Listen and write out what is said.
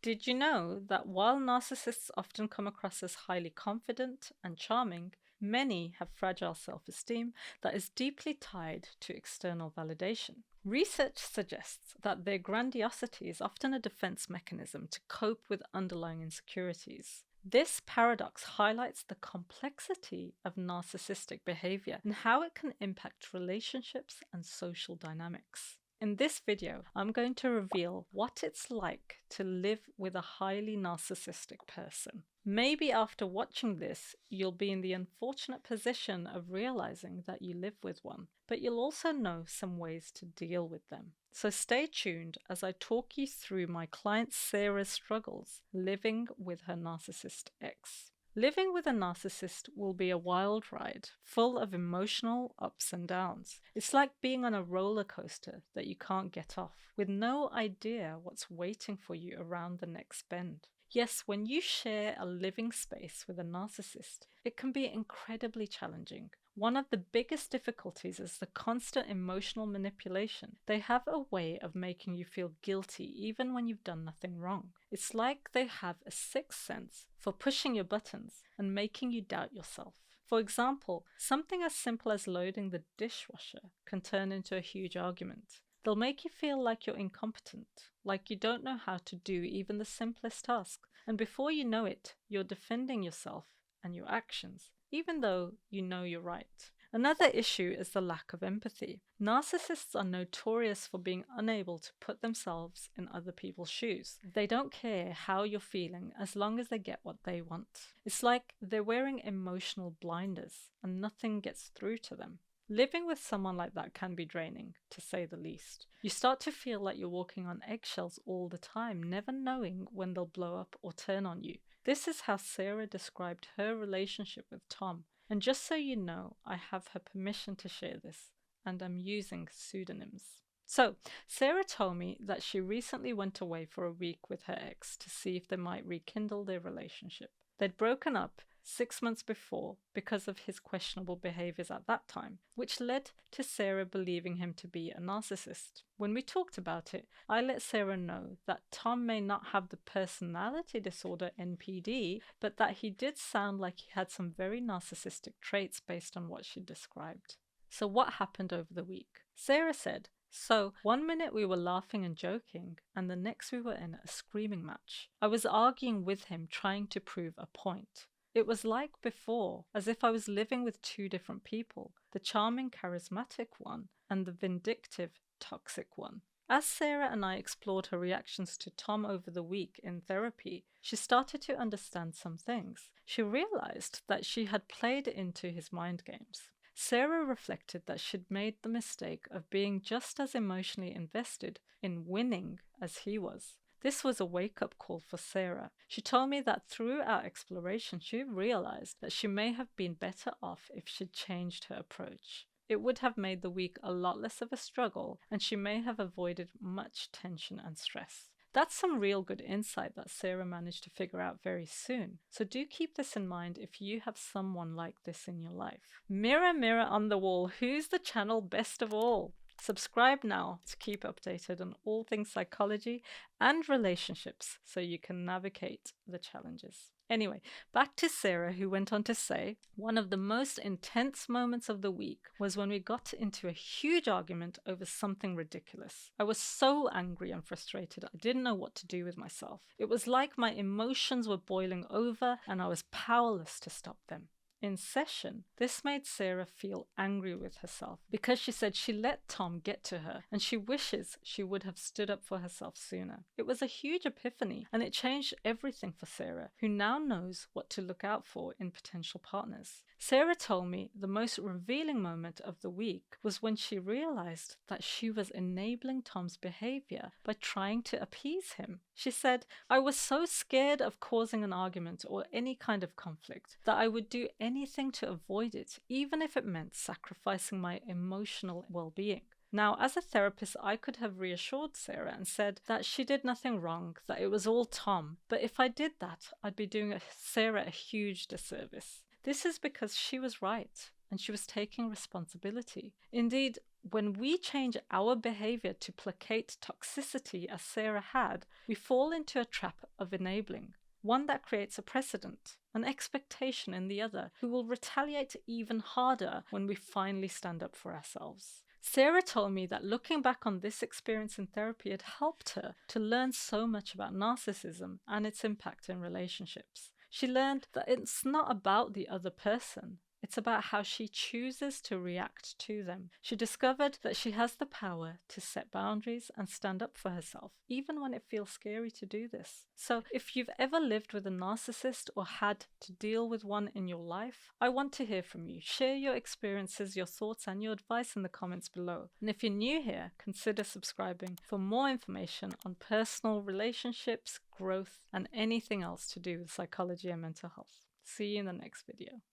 Did you know that while narcissists often come across as highly confident and charming, many have fragile self-esteem that is deeply tied to external validation? Research suggests that their grandiosity is often a defense mechanism to cope with underlying insecurities. This paradox highlights the complexity of narcissistic behavior and how it can impact relationships and social dynamics. In this video, I'm going to reveal what it's like to live with a highly narcissistic person. Maybe after watching this, you'll be in the unfortunate position of realizing that you live with one, but you'll also know some ways to deal with them. So stay tuned as I talk you through my client Sarah's struggles living with her narcissist ex. Living with a narcissist will be a wild ride, full of emotional ups and downs. It's like being on a roller coaster that you can't get off, with no idea what's waiting for you around the next bend. Yes, when you share a living space with a narcissist, it can be incredibly challenging. One of the biggest difficulties is the constant emotional manipulation. They have a way of making you feel guilty even when you've done nothing wrong. It's like they have a sixth sense for pushing your buttons and making you doubt yourself. For example, something as simple as loading the dishwasher can turn into a huge argument. They'll make you feel like you're incompetent, like you don't know how to do even the simplest task. And before you know it, you're defending yourself and your actions, even though you know you're right. Another issue is the lack of empathy. Narcissists are notorious for being unable to put themselves in other people's shoes. They don't care how you're feeling as long as they get what they want. It's like they're wearing emotional blinders and nothing gets through to them. Living with someone like that can be draining, to say the least. You start to feel like you're walking on eggshells all the time, never knowing when they'll blow up or turn on you. This is how Sarah described her relationship with Tom. And just so you know, I have her permission to share this, and I'm using pseudonyms. So, Sarah told me that she recently went away for a week with her ex to see if they might rekindle their relationship. They'd broken up 6 months before because of his questionable behaviors at that time, which led to Sarah believing him to be a narcissist. When we talked about it, I let Sarah know that Tom may not have the personality disorder NPD, but that he did sound like he had some very narcissistic traits based on what she described. So what happened over the week? Sarah said, "So, one minute we were laughing and joking, and the next we were in a screaming match. I was arguing with him, trying to prove a point. It was like before, as if I was living with two different people, the charming, charismatic one and the vindictive, toxic one." As Sarah and I explored her reactions to Tom over the week in therapy, she started to understand some things. She realized that she had played into his mind games. Sarah reflected that she'd made the mistake of being just as emotionally invested in winning as he was. This was a wake-up call for Sarah. She told me that through our exploration, she realized that she may have been better off if she'd changed her approach. It would have made the week a lot less of a struggle, and she may have avoided much tension and stress. That's some real good insight that Sarah managed to figure out very soon. So do keep this in mind if you have someone like this in your life. Mirror, mirror on the wall, who's the channel best of all? Subscribe now to keep updated on all things psychology and relationships so you can navigate the challenges. Anyway, back to Sarah, who went on to say, "One of the most intense moments of the week was when we got into a huge argument over something ridiculous. I was so angry and frustrated, I didn't know what to do with myself. It was like my emotions were boiling over and I was powerless to stop them." In session, this made Sarah feel angry with herself because she said she let Tom get to her and she wishes she would have stood up for herself sooner. It was a huge epiphany and it changed everything for Sarah, who now knows what to look out for in potential partners. Sarah told me the most revealing moment of the week was when she realized that she was enabling Tom's behavior by trying to appease him. She said, "I was so scared of causing an argument or any kind of conflict that I would do anything to avoid it, even if it meant sacrificing my emotional well-being." Now, as a therapist, I could have reassured Sarah and said that she did nothing wrong, that it was all Tom. But if I did that, I'd be doing Sarah a huge disservice. This is because she was right and she was taking responsibility. Indeed, when we change our behavior to placate toxicity as Sarah had, we fall into a trap of enabling, one that creates a precedent, an expectation in the other who will retaliate even harder when we finally stand up for ourselves. Sarah told me that looking back on this experience in therapy had helped her to learn so much about narcissism and its impact in relationships. She learned that it's not about the other person. It's about how she chooses to react to them. She discovered that she has the power to set boundaries and stand up for herself, even when it feels scary to do this. So, if you've ever lived with a narcissist or had to deal with one in your life, I want to hear from you. Share your experiences, your thoughts, and your advice in the comments below. And if you're new here, consider subscribing for more information on personal relationships, growth, and anything else to do with psychology and mental health. See you in the next video.